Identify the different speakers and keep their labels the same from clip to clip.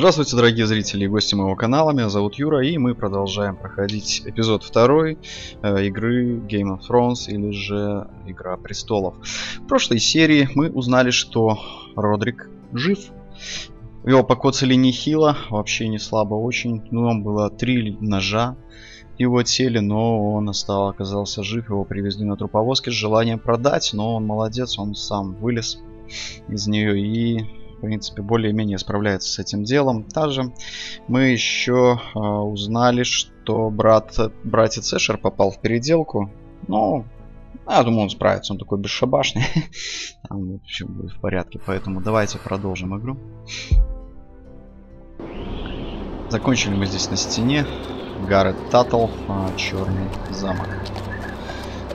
Speaker 1: Здравствуйте, дорогие зрители и гости моего канала, меня зовут Юра, и мы продолжаем проходить эпизод 2 игры Game of Thrones, или же Игра престолов. В прошлой серии мы узнали, что Родрик жив. Его покоцали нехило, вообще не слабо очень. Ну, он было 3 ножа в его теле, но он оказался жив. Его привезли на труповозке с желанием продать, но он молодец, он сам вылез из нее и... в принципе, более-менее справляется с этим делом. Также мы еще узнали, что братец Эшер попал в переделку. Ну, я думаю, он справится. Он такой бесшабашный. Там все будет в порядке. Поэтому давайте продолжим игру. Закончили мы здесь на стене. Гаррет Таттл, черный замок.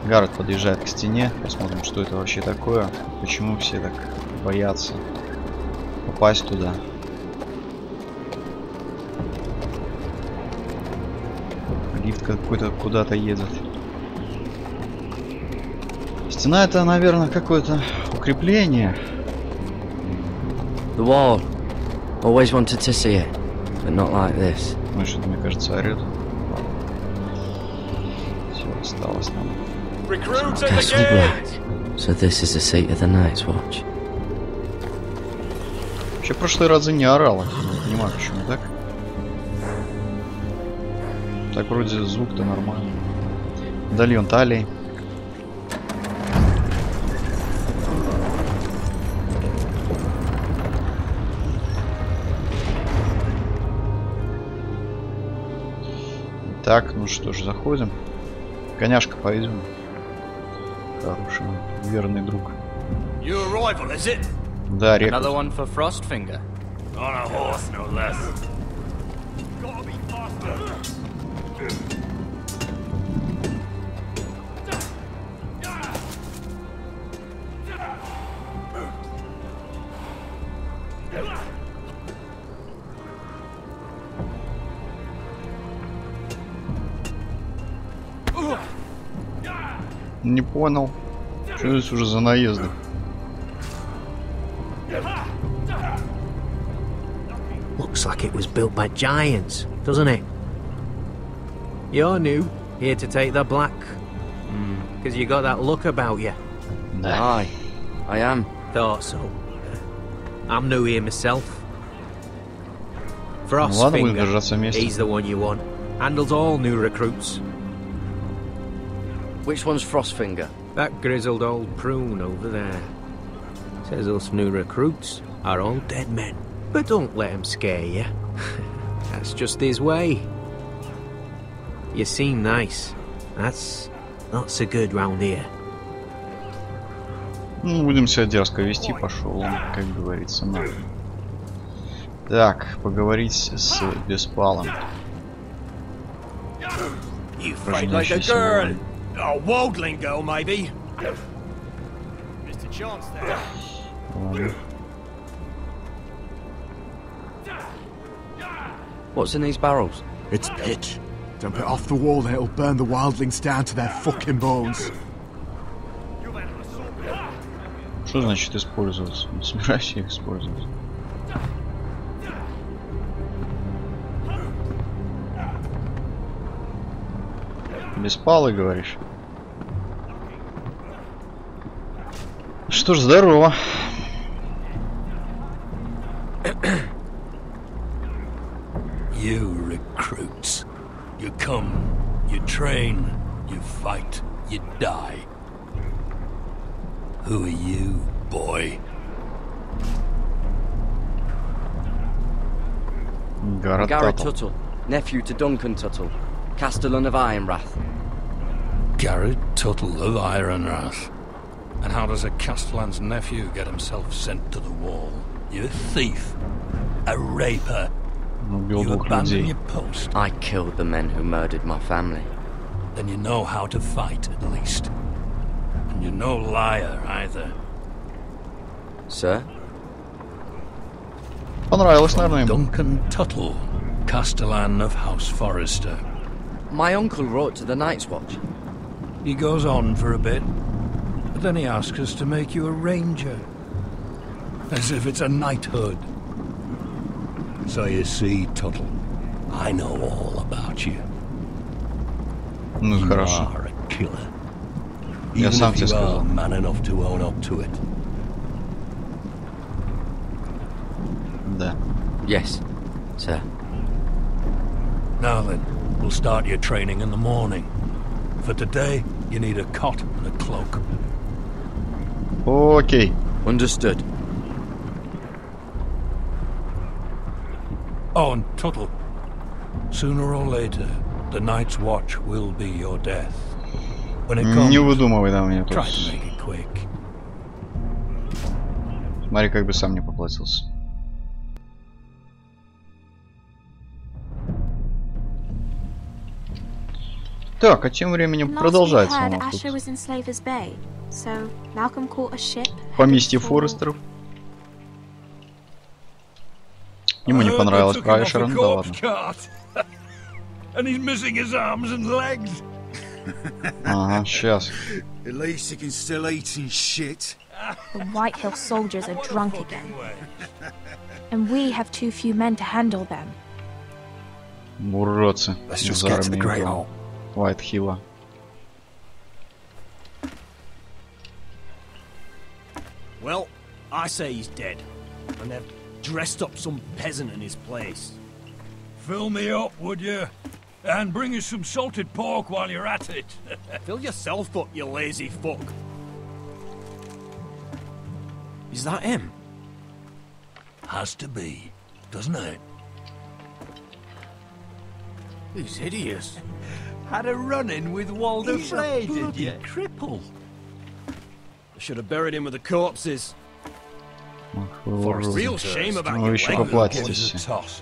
Speaker 1: Гаррет подъезжает к стене. Посмотрим, что это вообще такое. Почему все так боятся попасть туда. Лифт какой-то куда-то едет. Стена — это, наверное, какое-то укрепление.
Speaker 2: The wall. Always wanted to see it, but not like this.
Speaker 1: Ну что-то, мне кажется, орёт. Все, осталось там.
Speaker 2: So this is the seat of the Night's Watch.
Speaker 1: Вообще, в прошлые разы не орала. Не понимаю, почему так. Так вроде звук-то нормальный. Медальон талии. Так, ну что ж, заходим. Коняшка, пойдем. Хороший, верный друг. Да, рекрут.
Speaker 3: Another one for Frostfinger. On a horse, no less. Gotta be faster.
Speaker 1: Не понял. Что здесь уже за наезды?
Speaker 4: Looks like it was built by giants, doesn't it? You're new, here to take the black. Because you got that look about you.
Speaker 2: Aye, I am.
Speaker 4: Thought so. I'm new here myself.
Speaker 1: Ладно, будем держаться
Speaker 4: Frostfinger,
Speaker 1: вместе.
Speaker 4: he's the one you want. Handles all new recruits.
Speaker 2: Which one's Frostfinger?
Speaker 4: That grizzled old prune over there. Says us new recruits are all dead men. But don't let him scare you. That's just his way. You seem nice. That's not so good round here.
Speaker 1: Ну, будем себя дерзко вести, пошел он, как говорится, на. Так, поговорить с Беспалом.
Speaker 3: You fight like a girl. A wildling girl, maybe. Mr. Chance there.
Speaker 1: Ладно.
Speaker 2: What's in these barrels?
Speaker 5: It's pitch. Dump it off the wall and it'll burn the wildlings down to their fucking bones.
Speaker 1: Что значит использоваться? Не собираюсь их использовать. Беспалый, говоришь? Что ж, здорово.
Speaker 6: You recruits. You come, you train, you fight, you die. Who are you, boy?
Speaker 2: Garrett Tuttle, nephew to Duncan Tuttle, Castellan of Ironrath.
Speaker 6: Garrett Tuttle of Ironrath. And how does a Castellan's nephew get himself sent to the wall? You're a thief, a raper. You abandoned your post.
Speaker 2: I killed the men who murdered my family.
Speaker 6: Then you know how to fight, at least. And you're no liar, either.
Speaker 2: Sir?
Speaker 1: Понравилось, наверное, ему.
Speaker 6: Duncan Tuttle, Castellan of House Forrester.
Speaker 2: My uncle wrote to the Night's Watch.
Speaker 6: He goes on for a bit, but then he asks us to make you a ranger. As if it's a knighthood. So you see, Tuttle, I know all about you.
Speaker 1: Ну и
Speaker 6: You
Speaker 1: хорошо.
Speaker 6: are a killer.
Speaker 1: Я
Speaker 6: Even
Speaker 1: сам
Speaker 6: if
Speaker 1: тебе
Speaker 6: you are
Speaker 1: сказал.
Speaker 6: man enough to own up to it.
Speaker 1: Да.
Speaker 2: Yes, sir.
Speaker 6: Now then, we'll start your training in the morning. For today, you need a cot and a cloak.
Speaker 1: Окей.
Speaker 2: Understood.
Speaker 6: Oh, and Tuttle, sooner or later, the Night's Watch will be your death. When it comes,
Speaker 1: Не выдумывай на меня тут.
Speaker 6: try to make it quick.
Speaker 1: Смотри, как бы сам не поплатился. Так, а тем временем продолжается у нас тут поместье Форестеров. Ему не понравилось про Эшерон, да ладно.
Speaker 6: And he's missing his arms and legs.
Speaker 1: Ага, сейчас.
Speaker 5: At least he can still eat and shit.
Speaker 7: The White Hill soldiers are drunk again. And we have too few men to handle them.
Speaker 1: Уродцы.
Speaker 5: Let's just get to the Great Hall.
Speaker 1: White Hill.
Speaker 3: Well, I say he's dead. And they've dressed up some peasant in his place.
Speaker 6: Fill me up, would you? And bring us some salted pork while you're at it.
Speaker 3: Fill yourself up, you lazy fuck. Is that him?
Speaker 6: Has to be, doesn't it?
Speaker 3: He's hideous.
Speaker 6: Had a run-in with Walder Frey, did you? Cripple.
Speaker 3: I should have buried him with the corpses.
Speaker 1: Ах, вы уродцы.
Speaker 3: Real shame about
Speaker 1: Ну
Speaker 3: your
Speaker 1: еще
Speaker 3: leg.
Speaker 1: поплатитесь.
Speaker 6: Toss.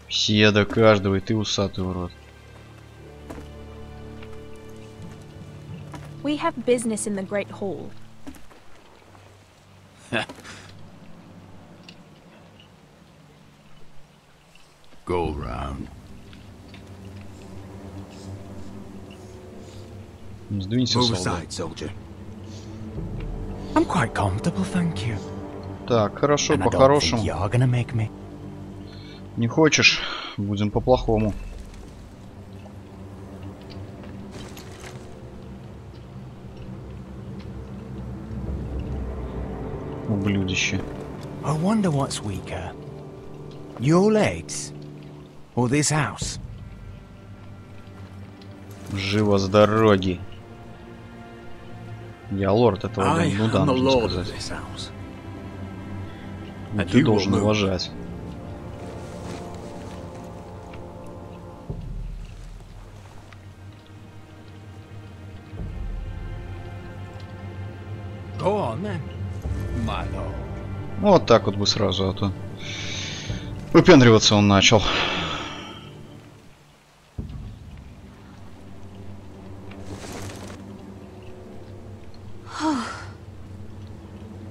Speaker 1: Все до каждого, и ты усатый урод.
Speaker 7: We have business in the Great Hall.
Speaker 5: Go round.
Speaker 1: Сдвинься,
Speaker 5: Move
Speaker 1: солдат.
Speaker 5: aside, soldier. I'm quite comfortable, thank you.
Speaker 1: Так, хорошо,
Speaker 5: And I don't think
Speaker 1: по-хорошему.
Speaker 5: you're gonna make me.
Speaker 1: Не хочешь? Будем по-плохому. Ублюдище.
Speaker 5: I wonder what's weaker. Your legs? Or this house?
Speaker 1: Живо с дороги. Я лорд этого
Speaker 3: I
Speaker 1: дома, ну да,
Speaker 3: am the
Speaker 1: нужно
Speaker 3: lord of
Speaker 1: сказать.
Speaker 3: this house.
Speaker 1: Ну,
Speaker 3: And
Speaker 1: ты
Speaker 3: you
Speaker 1: должен
Speaker 3: will move.
Speaker 1: уважать.
Speaker 5: Go on then, my lord.
Speaker 1: Вот так вот бы сразу, а то выпендриваться он начал.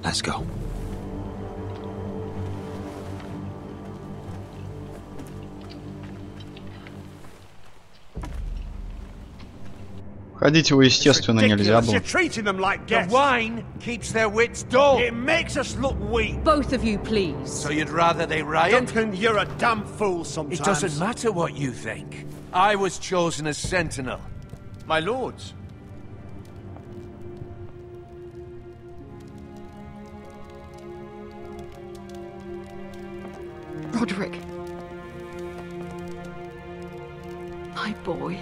Speaker 5: Let's go.
Speaker 1: Ходить его, естественно, нельзя было.
Speaker 3: You're treating them like
Speaker 5: The
Speaker 3: guests.
Speaker 5: wine keeps their wits dull.
Speaker 3: It makes us look weak.
Speaker 8: Both of you, please.
Speaker 5: So you'd rather they riot?
Speaker 3: Duncan, you're a damn fool sometimes.
Speaker 5: It doesn't matter what you think. I was chosen as sentinel.
Speaker 3: My lords.
Speaker 8: Roderick. My boy.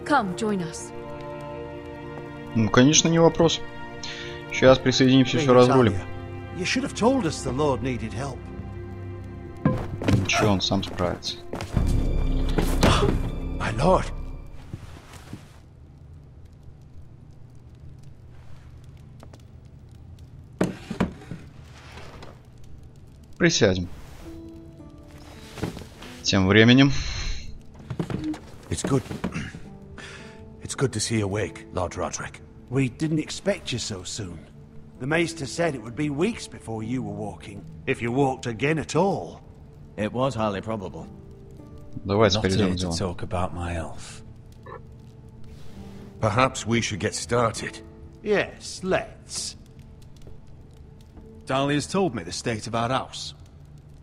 Speaker 8: Come, join us.
Speaker 1: Ну, конечно, не вопрос. Сейчас присоединимся, все разрулим.
Speaker 3: You should have told us the Lord needed help.
Speaker 1: Ничего, он сам справится.
Speaker 5: My lord.
Speaker 1: Присядем. Тем временем.
Speaker 5: It's good. It's good to see you awake, Lord Roderick.
Speaker 3: We didn't expect you so soon. The Maester said it would be weeks before you were walking, if you walked again at all.
Speaker 9: It was highly probable.
Speaker 1: Давайте
Speaker 9: Not
Speaker 1: перейдем
Speaker 9: here
Speaker 1: к
Speaker 9: to
Speaker 1: делу.
Speaker 9: talk about my elf. Perhaps we should get started.
Speaker 3: Yes, let's. Dahlia's told me the state of our house.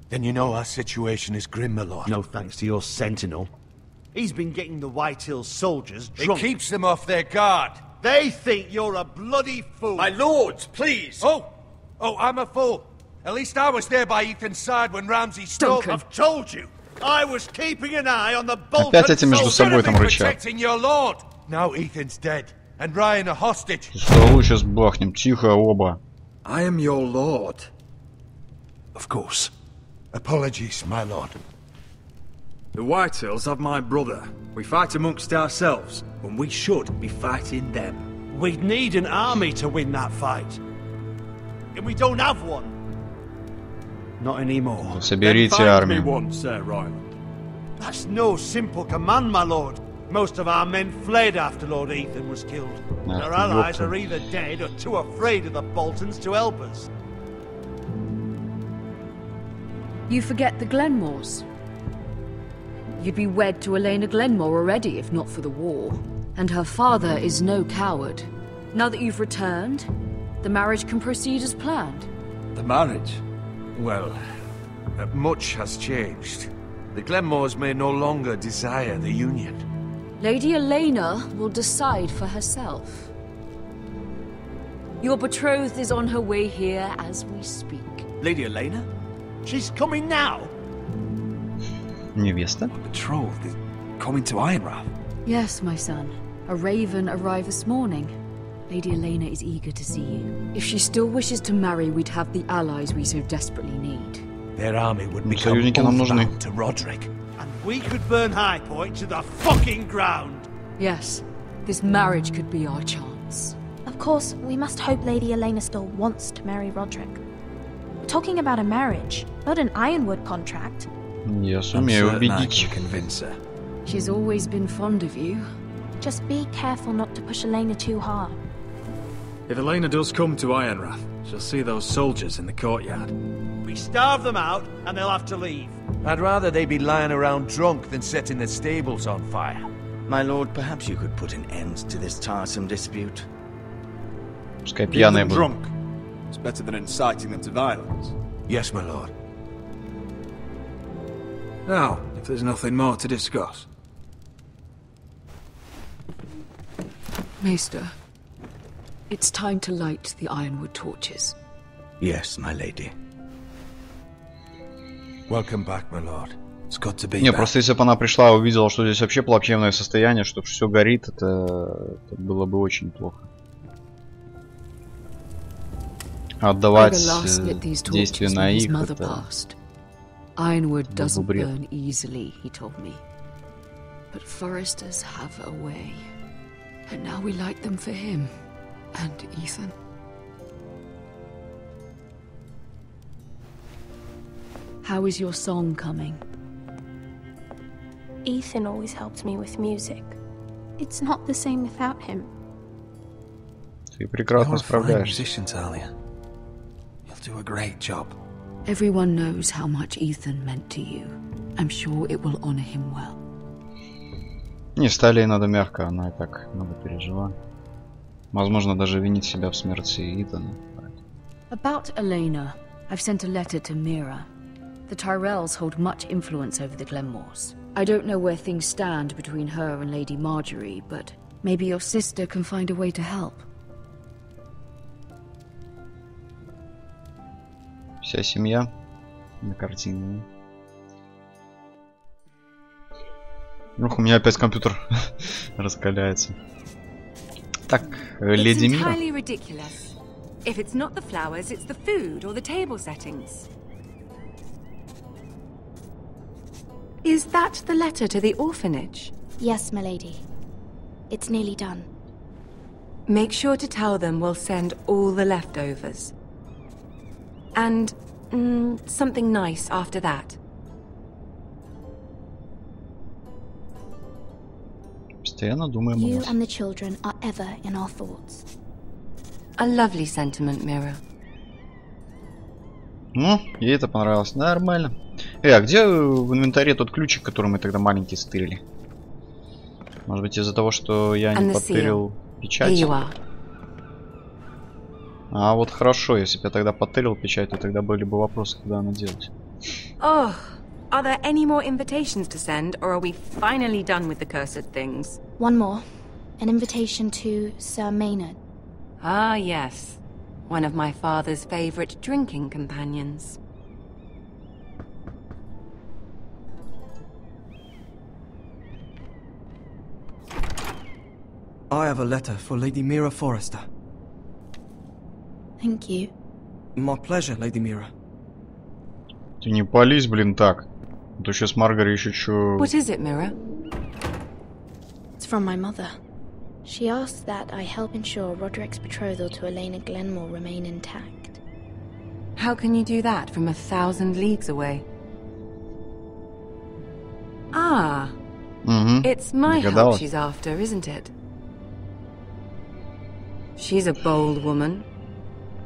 Speaker 9: Then you know our situation is grim, my lord.
Speaker 3: No thanks to your sentinel. He's been getting the White Hills soldiers drunk.
Speaker 9: It keeps them off their guard.
Speaker 3: They think you're a bloody fool.
Speaker 10: My lords, please!
Speaker 9: Oh, I'm a fool. At least I was there by Ethan's side when Ramsay stole.
Speaker 8: Duncan.
Speaker 3: I've told you. I was keeping an eye on the Bolton
Speaker 1: Опять эти между собой там рычат.
Speaker 9: Protecting your lord. Now Ethan's dead, and Ryan a hostage.
Speaker 1: Столу сейчас бахнем. Тихо, оба.
Speaker 10: I am your lord.
Speaker 9: Of course. Apologies, my lord.
Speaker 10: The Whitehills have my brother. We fight amongst ourselves, when we should be fighting them.
Speaker 3: We'd need an army to win that fight. And we don't have one. Not anymore.
Speaker 1: Соберите
Speaker 3: Then find me
Speaker 1: армию.
Speaker 3: one, Sir Royland. That's no simple command, my lord. Most of our men fled after Lord Ethan was killed.
Speaker 1: Ах
Speaker 3: Our
Speaker 1: ты,
Speaker 3: allies
Speaker 1: ёпта.
Speaker 3: are either dead or too afraid of the Boltons to help us.
Speaker 8: You forget the Glenmores. You'd be wed to Elena Glenmore already if not for the war. And her father is no coward. Now that you've returned, the marriage can proceed as planned.
Speaker 10: The marriage?
Speaker 9: Well, much has changed. The Glenmores may no longer desire the union.
Speaker 8: Lady Elena will decide for herself. Your betrothed is on her way here as we speak.
Speaker 3: Lady Elena? She's coming now?
Speaker 1: Невеста?
Speaker 10: Betrothed is coming to Ironrath.
Speaker 8: Yes, my son. A raven arrived this morning. Lady Elena is eager to see you. If she still wishes to marry, we'd have the allies we so desperately need.
Speaker 9: Their army would become
Speaker 1: Союзники нам нужны.
Speaker 9: bound to Roderick.
Speaker 3: And we could burn High Point to the fucking ground.
Speaker 8: Yes, this marriage could be our chance.
Speaker 7: Of course, we must hope Lady Elena still wants to marry Roderick. We're talking about a marriage, not an Ironwood contract.
Speaker 1: Я
Speaker 10: I'm
Speaker 1: сумею
Speaker 10: certain I
Speaker 1: убедить.
Speaker 10: can convince her.
Speaker 8: She's always been fond of you.
Speaker 7: Just be careful not to push Elena too hard.
Speaker 10: If Elena does come to Ironrath, she'll see those soldiers in the courtyard.
Speaker 3: We starve them out, and they'll have to leave.
Speaker 9: I'd rather they be lying around drunk than setting the stables on fire.
Speaker 11: My lord, perhaps you could put an end to this tiresome dispute.
Speaker 1: Пускай
Speaker 3: Keep
Speaker 1: пьяные
Speaker 3: them
Speaker 1: будут.
Speaker 3: drunk. It's better than inciting them to violence.
Speaker 9: Yes, my lord.
Speaker 10: Now, if there's nothing more to discuss.
Speaker 8: Maester, it's time to light the Ironwood torches.
Speaker 11: Yes, my lady.
Speaker 9: Welcome back, my lord.
Speaker 10: It's good to be
Speaker 1: Не,
Speaker 10: back.
Speaker 1: просто если бы она пришла и увидела, что здесь вообще плачевное состояние, что все горит, это было бы очень плохо. Отдавать
Speaker 8: Gregor last lit these
Speaker 1: действия
Speaker 8: torches
Speaker 1: на
Speaker 8: when his
Speaker 1: их,
Speaker 8: mother
Speaker 1: это
Speaker 8: passed. Ironwood
Speaker 1: был бы
Speaker 8: doesn't
Speaker 1: бред.
Speaker 8: burn easily, he told me. But foresters have a way. And now we light them for him and Ethan. How is your song coming?
Speaker 7: Ethan always helped me with music. It's not the same without him.
Speaker 1: Ты прекрасно
Speaker 10: You're a fine
Speaker 1: справляешься.
Speaker 10: musician, Talia. You'll do a great job.
Speaker 8: Everyone knows how much Ethan meant to you. I'm sure it will honor him well.
Speaker 1: Не, в Талии надо мягко, она и так много пережила. Возможно, даже винить себя в смерти Итана.
Speaker 8: About Elena, I've sent a letter to Mira. The Tyrells hold much influence over the Glenmores. I don't know where things stand between her and Lady Marjorie, but maybe your sister can find a way to help.
Speaker 1: Вся семья на картине. Ух, у меня опять компьютер раскаляется. Так, леди
Speaker 12: It's
Speaker 1: Мира.
Speaker 12: entirely ridiculous. If it's not the flowers, it's the food or the table settings. Is that the letter to the orphanage?
Speaker 7: Yes, my lady. It's nearly done.
Speaker 12: Make sure to tell them we'll send all the leftovers. And something nice after that.
Speaker 1: Постоянно думаем о
Speaker 7: You
Speaker 1: вас.
Speaker 7: and the children are ever in our thoughts.
Speaker 12: A lovely sentiment, Mira.
Speaker 1: Ну, ей это понравилось. Нормально. А где в инвентаре тот ключик, который мы тогда маленький стырили? Может быть, из-за того, что я не подтырил печать? А вот хорошо, если бы я тогда подтырил печать, то тогда были бы вопросы, куда она делась.
Speaker 12: Oh, are there any more invitations to send, or are we finally done with the cursed things?
Speaker 7: One more. An invitation to Sir Maynard.
Speaker 12: Ah, yes. One of my father's favorite drinking companions.
Speaker 13: I have a letter for Lady Mira Forrester.
Speaker 7: Thank you.
Speaker 13: My pleasure, Lady Mira.
Speaker 1: Ты не пались, блин, так. А то сейчас Маргари еще чё...
Speaker 12: What is it, Mira?
Speaker 7: It's from my mother. She asks that I help ensure Roderick's betrothal to Elena Glenmore remain intact.
Speaker 12: How can you do that from 1,000 leagues away? Ah. It's my help she's after, isn't it? She's a bold woman.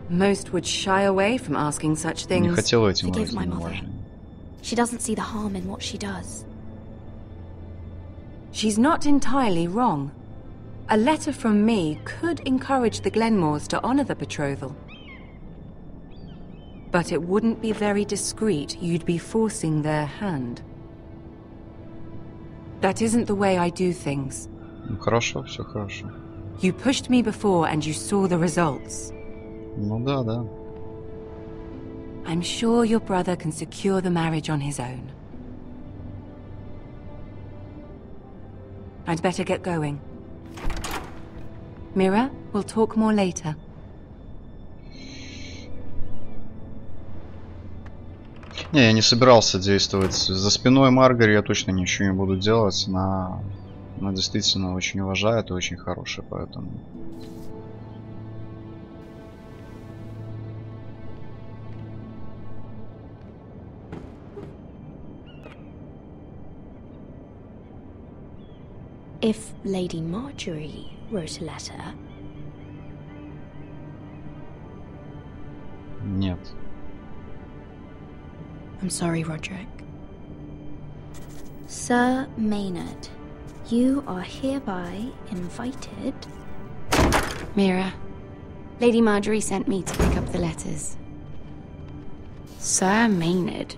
Speaker 12: Most would shy away from asking such things.
Speaker 7: Forgive my mother. She doesn't see the harm in what she does.
Speaker 12: She's not entirely wrong. A letter from me could encourage the Glenmores to honor the betrothal. But it wouldn't be very discreet. You'd be forcing their hand. That isn't the way I do things.
Speaker 1: Ну хорошо, все хорошо.
Speaker 12: You pushed me before and you saw the results.
Speaker 1: Ну да, да.
Speaker 12: I'm sure your brother can secure the marriage on his own. I'd better get going. Mira, we'll talk more later.
Speaker 1: Не, я не собирался действовать. За спиной Маргари я точно ничего не буду делать. Она действительно очень уважает и очень хорошая, поэтому...
Speaker 7: If Lady Marjorie wrote a letter...
Speaker 1: Нет.
Speaker 7: I'm sorry, Roderick. Sir Maynard, you are hereby invited...
Speaker 14: Mira, Lady Marjorie sent me to pick up the letters. Sir Maynard.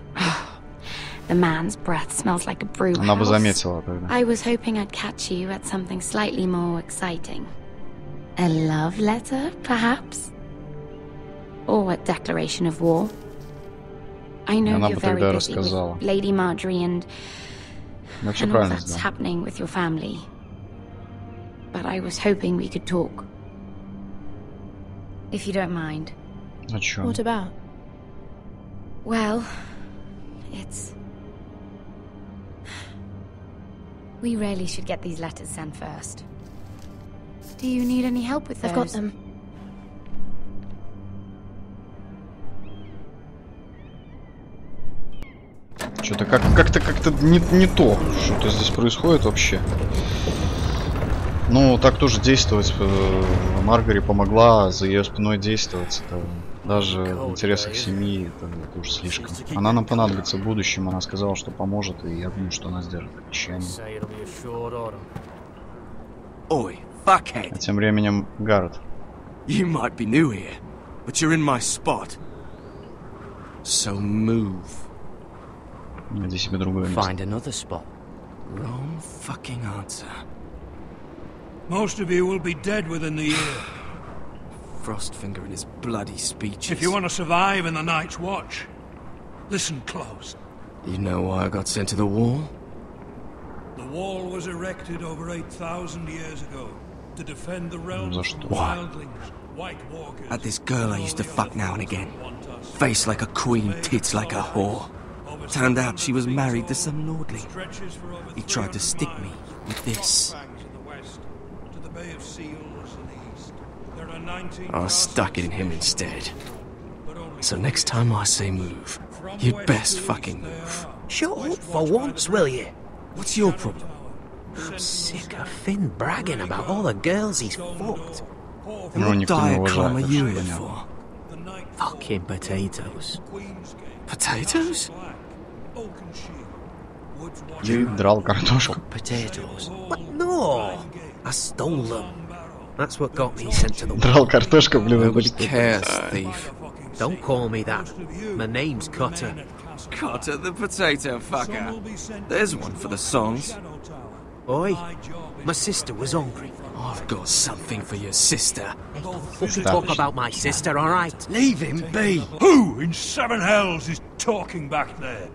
Speaker 14: The man's breath smells like a brew house.
Speaker 1: Она бы заметила тогда.
Speaker 14: I was hoping I'd catch you at something slightly more exciting. A love letter, perhaps? Or a declaration of war? I know you're very busy with Lady Marjorie and all that's happening with your family. But I was hoping we could talk. If you don't mind.
Speaker 1: О чем?
Speaker 7: What about?
Speaker 14: Well, it's... We really should get these letters sent first. Do you need any help with those?
Speaker 7: I've got them.
Speaker 1: Что-то как-то не то, что-то здесь происходит вообще. Ну, так тоже действовать. Маргари помогла за ее спиной действовать. Это даже в интересах семьи это уже слишком. Она нам понадобится в будущем. Она сказала, что поможет, и я думаю, что она сдержит обещание. А тем временем Гаррет.
Speaker 13: You might be new here, but you're in my spot. So move.
Speaker 1: Найди себе другое место.
Speaker 11: Find another spot.
Speaker 13: Wrong fucking answer.
Speaker 6: Most of you will be dead within the year.
Speaker 13: Frostfinger and his bloody speeches.
Speaker 6: If you want to survive in the Night's Watch, listen close.
Speaker 13: You know why I got sent to the wall?
Speaker 6: The wall was erected over 8,000 years ago to defend the realms from wildlings, White Walkers.
Speaker 13: Had this girl I used to fuck now and again. Face like a queen, tits like a whore. Turned out she was married to some lordling. He tried to stick me with this. I stuck it in him instead. So next time I say move, you'd best fucking move.
Speaker 4: Shut up for once, will you?
Speaker 13: What's your problem?
Speaker 4: I'm sick of Finn bragging about all the girls he's fucked.
Speaker 13: And what diachrome are you in for?
Speaker 4: Fucking potatoes.
Speaker 13: Potatoes?
Speaker 1: И драл картошку.
Speaker 4: Potatoes? What? No! I stole them. That's what got me sent to the
Speaker 1: Драл картошку, блин.
Speaker 13: Nobody cares, thief.
Speaker 4: Don't call me that. My name's Cotter.
Speaker 13: Cotter the potato fucker. There's one for the songs.
Speaker 4: Oi, my sister was hungry.
Speaker 13: I've got something for your sister.
Speaker 4: Don't talk about my sister, alright?
Speaker 13: Leave him be.
Speaker 6: Who in seven hells is talking back there?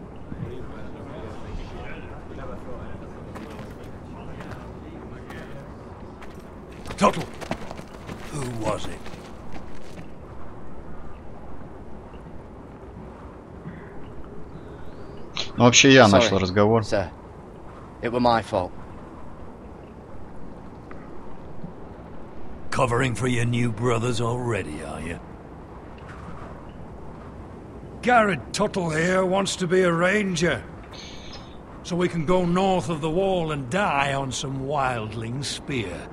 Speaker 6: Tuttle, who was it?
Speaker 1: Ну, вообще я начал разговор.
Speaker 2: Sir, it were my fault.
Speaker 6: Covering for your new brothers already, are you? Garrett Tuttle here wants to be a ranger, so we can go north of the wall and die on some wildling spear.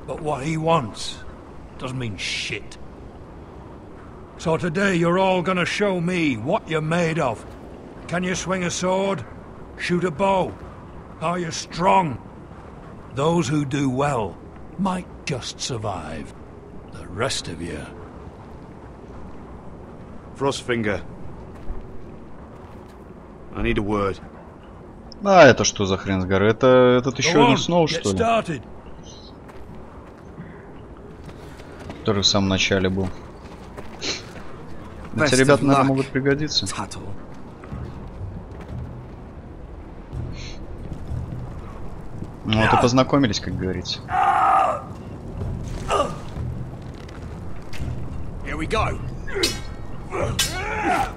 Speaker 6: But what he wants doesn't mean shit. So today you're all gonna show me what you're made of. Can you swing a sword? Shoot a bow? Are you strong? Those who do well might just survive. The rest of you...
Speaker 3: Frostfinger. I need a word.
Speaker 1: А это что за хрен с горы? Это этот еще один Сноу, что ли? Который в самом начале был. Эти ребята, наверное, могут пригодиться. Ну вот и познакомились, как говорится.
Speaker 3: Here we go.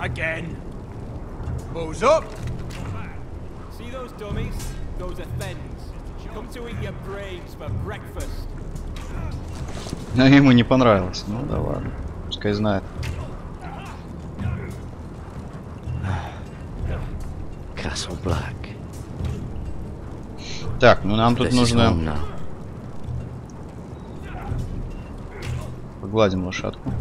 Speaker 3: Again. Bows up.
Speaker 15: See those dummies? Those are Fens. Come to eat your brains for breakfast.
Speaker 1: Но ему не понравилось. Ну да ладно. Пускай знает.
Speaker 2: Castle Black.
Speaker 1: Так, ну нам тут нужно... Погладим лошадку.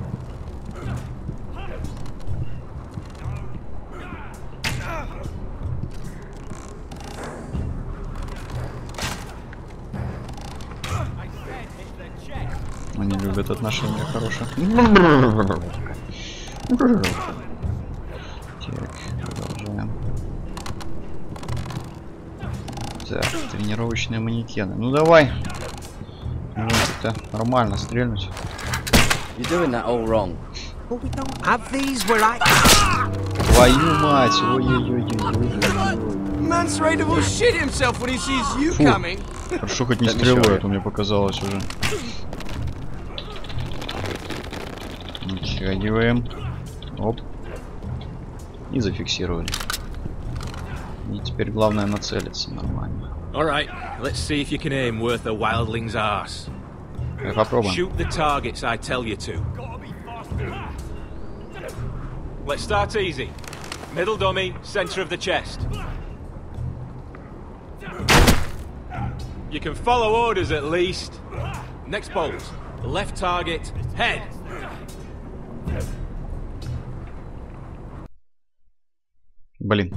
Speaker 1: Они любят отношения хорошие. Так, продолжаем. Так, тренировочные манекены. Ну давай. Ну это нормально стрельнуть.
Speaker 2: You're doing that all wrong.
Speaker 4: But we don't have these where I...
Speaker 1: Твою мать! Ой-ой-ой-ой.
Speaker 13: Man's ready to shit himself when he sees you coming.
Speaker 1: Хорошо, хоть не стрелой, а мне показалось уже. Натягиваем. Оп. И зафиксировали. И теперь главное нацелиться нормально.
Speaker 4: Alright, let's see if you can aim worth a wildling's arse.
Speaker 1: Попробуем.
Speaker 4: Shoot the targets I tell you to. Let's start easy. Middle dummy, center of the chest. You can follow orders at least. Next bolt. Left target, head.
Speaker 1: Блин.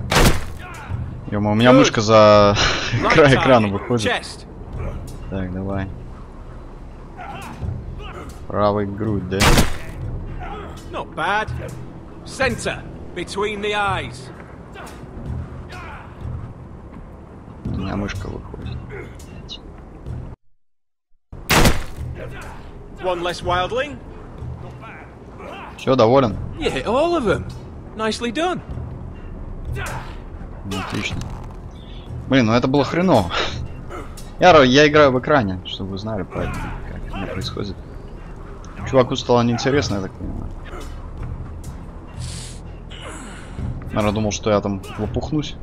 Speaker 1: Ё-моё, у меня мышка за край экрана выходит. Так, давай. Правый грудь, да?
Speaker 4: Not bad. Center, between the eyes.
Speaker 1: У меня мышка выходит.
Speaker 4: One less wildling.
Speaker 1: Все, доволен?
Speaker 4: You hit all of them. Nicely done.
Speaker 1: Отлично. Блин, ну это было хреново. Я играю в экране, чтобы вы знали, поэтому как это происходит. Чуваку стало неинтересно, я так понимаю. Наверное, думал, что я там лопухнусь.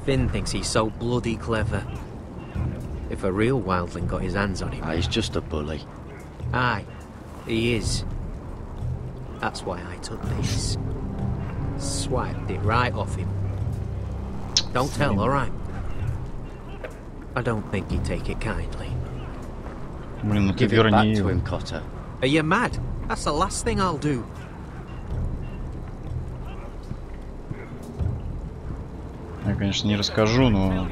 Speaker 4: Finn thinks he's so bloody clever. If a real wildling got his hands on him...
Speaker 2: he's just a bully.
Speaker 4: Aye, he is. That's why I took this. Swiped it right off him. Don't tell, alright? I don't think he'd take it kindly.
Speaker 1: Блин, ну ты
Speaker 2: Give it back
Speaker 1: верни
Speaker 2: to
Speaker 1: его.
Speaker 2: him, Cotter.
Speaker 4: Are you mad? That's the last thing I'll do.
Speaker 1: Я, конечно, не расскажу, но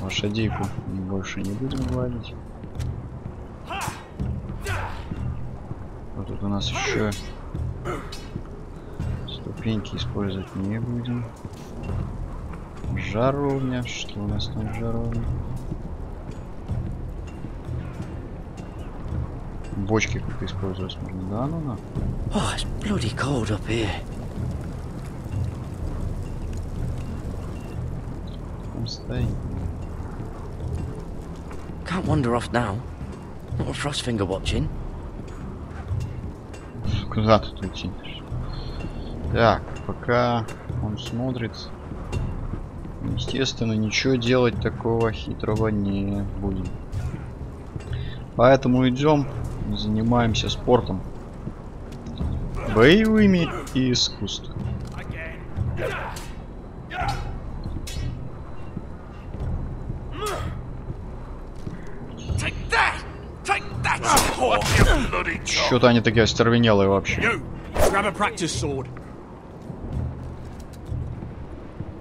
Speaker 1: лошадейку больше не будем гладить. Вот тут у нас еще ступеньки использовать не будем. Жаровня. Что у нас там в жаровне? Бочки как использовать можно, да, ну на.
Speaker 2: Oh, it's bloody cold up here.
Speaker 1: Там стоит.
Speaker 2: Can't wander off now. Not with Frostfinger watching.
Speaker 1: Куда тут идти? Так, пока он смотрит, естественно, ничего делать такого хитрого не будем. Поэтому идем, занимаемся спортом, боевыми искусствами. Что-то они такие остервенелые вообще.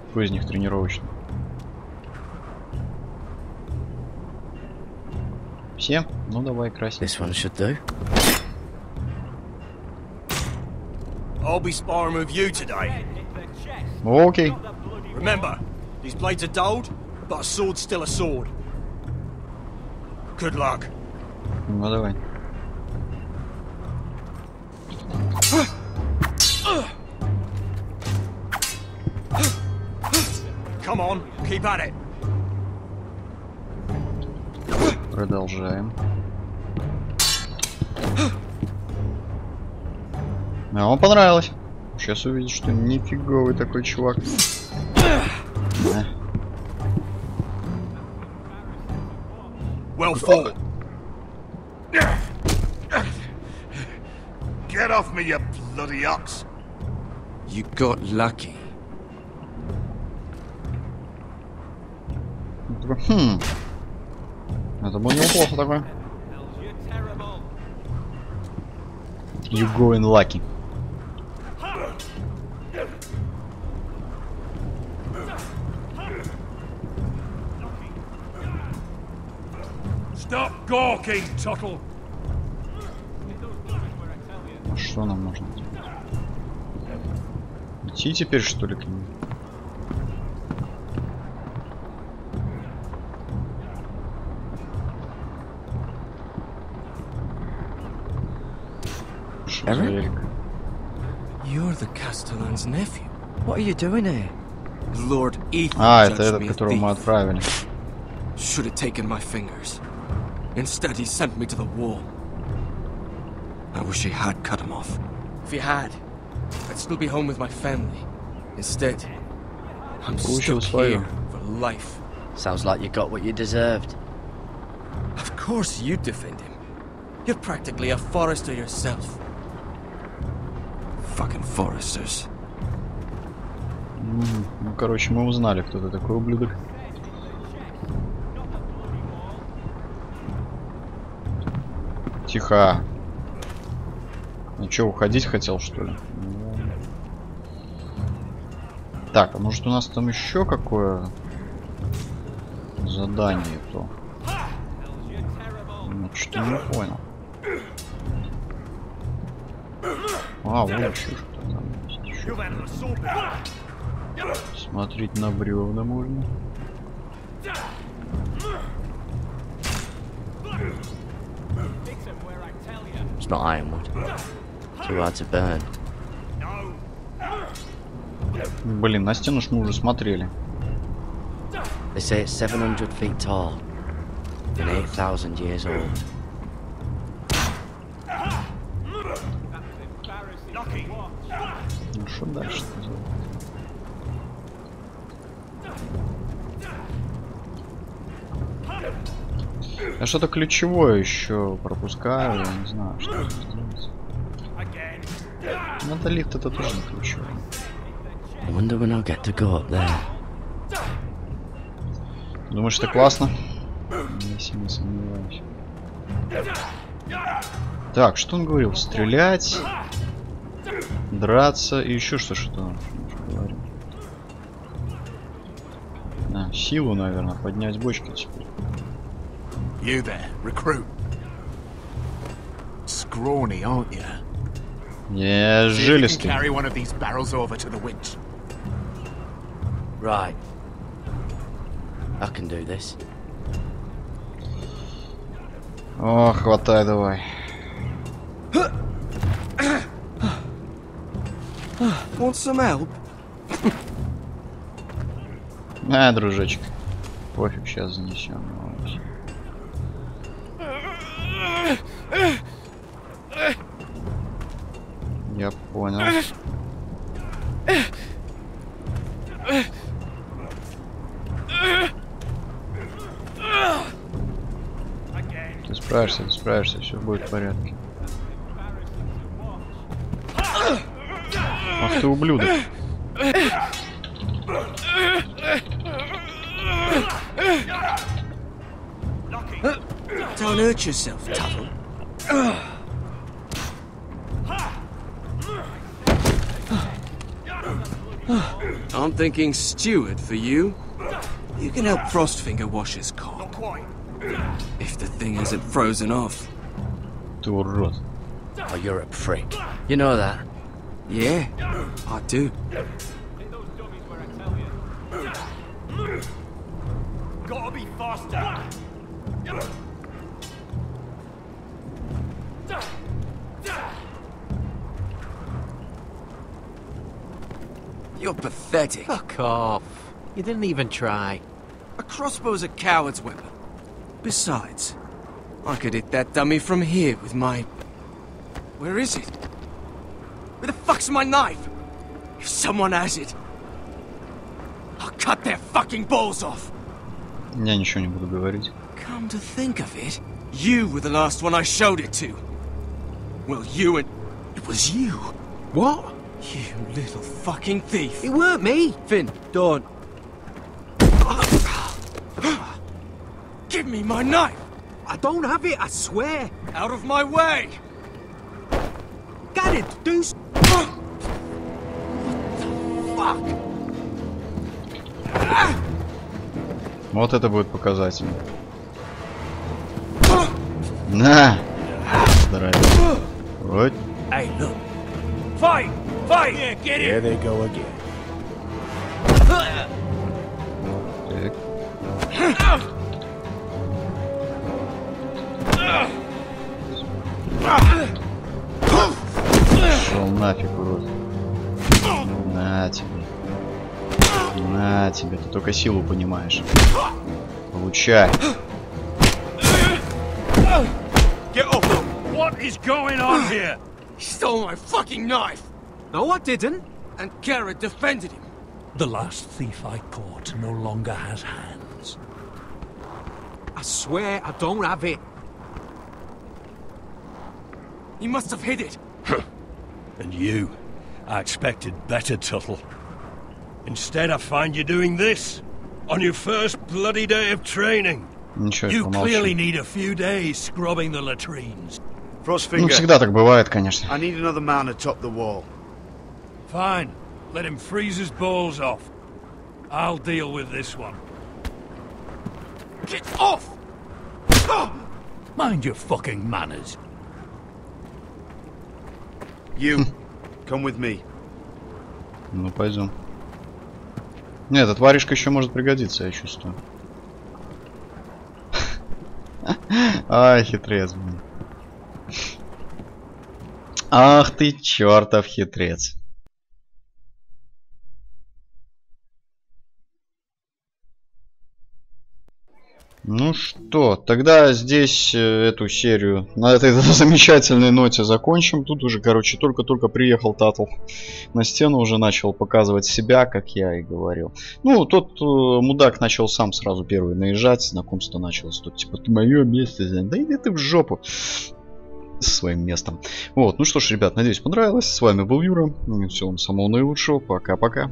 Speaker 1: Какой из них тренировочный? Все? Ну давай, красить.
Speaker 2: This one should do.
Speaker 10: I'll be sparring with you today.
Speaker 1: Окей.
Speaker 10: Remember, these blades are dulled, but a sword's still a sword. Good luck.
Speaker 1: Ну давай.
Speaker 10: Come on, keep at it.
Speaker 1: Продолжаем. А вам понравилось. Сейчас увидишь, что нифиговый такой чувак.
Speaker 10: Well fought. Get off me, you bloody ox.
Speaker 13: You got lucky.
Speaker 1: Это было неплохо такое. You going lucky.
Speaker 10: Stop gawking, Tuttle.
Speaker 1: Что нам нужно делать? Идти теперь, что ли, к нему?
Speaker 2: Eric?
Speaker 13: You're the Castellan's nephew.
Speaker 2: What are you doing here?
Speaker 13: Lord Ethan.
Speaker 1: Это этот, которого мы отправили.
Speaker 13: Should have taken my fingers. Instead, he sent me to the wall. I wish he had cut him off. If he had, I'd still be home with my family. Instead, I'm stuck here for life.
Speaker 2: Sounds like you got what you deserved.
Speaker 13: Of course you defend him. You're practically a forester yourself. Fucking foresters.
Speaker 1: Ну, короче, мы узнали, кто ты такой, ублюдок. Тихо. Ну что, уходить хотел, что ли? Так, а может у нас там еще какое задание-то? Ну, что не понял. А, вот еще что-то там есть. Еще смотреть на бревна можно.
Speaker 2: It's not ironwood. Too hard to burn.
Speaker 1: Блин, на стену ж мы уже смотрели.
Speaker 2: They say it's 700 feet tall and 8,000 years old.
Speaker 1: Ну что дальше-то делать? Я что-то ключевое еще пропускаю, я не знаю, что здесь делать. Надо лифт, это тоже не ключевое.
Speaker 2: I wonder when I'll get to go up there.
Speaker 1: Думаешь, это классно? Я сильно сомневаюсь. Так, что он говорил? Стрелять, драться и еще что-то. говорю. Силу, наверное, поднять бочки теперь.
Speaker 5: You there, recruit. Scrawny, aren't you?
Speaker 1: Я жилистый.
Speaker 5: Carry one of these barrels over to the winch.
Speaker 2: Right. I can do this.
Speaker 1: О, хватай давай.
Speaker 13: Want some help?
Speaker 1: Дружочек. Пофиг, сейчас занесем. Я понял. Ты справишься, все будет в порядке. Ах ты ублюдок.
Speaker 13: Don't hurt yourself, Tuttle. I'm thinking steward for you. You can help Frostfinger wash his car. If the thing isn't frozen off.
Speaker 1: Ты урод.
Speaker 2: Oh, you're a prick. You know that?
Speaker 13: Yeah, I do.
Speaker 15: Gotta be faster.
Speaker 13: You're pathetic.
Speaker 4: Fuck off. You didn't even try.
Speaker 13: A crossbow's a coward's weapon. Besides, I could hit that dummy from here with my... Where is it? Where the fuck's my knife? If someone has it, I'll cut their fucking balls off.
Speaker 1: Я ничего не буду говорить.
Speaker 13: Come to think of it, you were the last one I showed it to. Well, you and... It was you.
Speaker 4: What?
Speaker 13: You little fucking thief.
Speaker 4: It weren't me.
Speaker 13: Finn, don't. Give me my knife.
Speaker 4: I don't have it, I swear.
Speaker 13: Out of my way.
Speaker 4: Got it, deuce.
Speaker 13: Fuck.
Speaker 1: Вот это будет показательно. На! Здравия. Вот.
Speaker 10: Hey, look. Fight! Fight! Yeah, get it!
Speaker 5: Here they go again.
Speaker 1: Шел нафиг, урод. На тебе. На тебе. Ты только силу понимаешь. Получай.
Speaker 10: Get off them! What is going on here?
Speaker 13: He stole my fucking knife.
Speaker 4: No, I didn't.
Speaker 13: And Garrett defended him.
Speaker 6: The last thief I caught no longer has hands.
Speaker 4: I swear I don't have it.
Speaker 13: He must have hid it.
Speaker 10: And you? I expected better, Tuttle. Instead, I find you doing this on your first bloody day of training. You clearly need a few days scrubbing the latrines.
Speaker 1: Ну, всегда так бывает, конечно.
Speaker 3: I need another man atop the wall.
Speaker 10: Fine. Let him freeze his balls off. I'll deal with this one.
Speaker 13: Get off!
Speaker 6: Mind your fucking manners.
Speaker 3: You, come with me.
Speaker 1: Ну, пойдем. Нет, эта варежка еще может пригодиться, я чувствую. Ай, хитрец, блин. Ах ты, чертов хитрец. Ну что, тогда здесь эту серию на этой замечательной ноте закончим. Тут уже, короче, только-только приехал Таттл на стену, уже начал показывать себя, как я и говорил. Ну, тот мудак начал сам сразу первый наезжать, знакомство началось. Тут типа, ты мое место занят. Да иди ты в жопу своим местом. Вот, ну что ж, ребят, надеюсь, понравилось. С вами был Юра. Всего вам самого наилучшего. Пока-пока.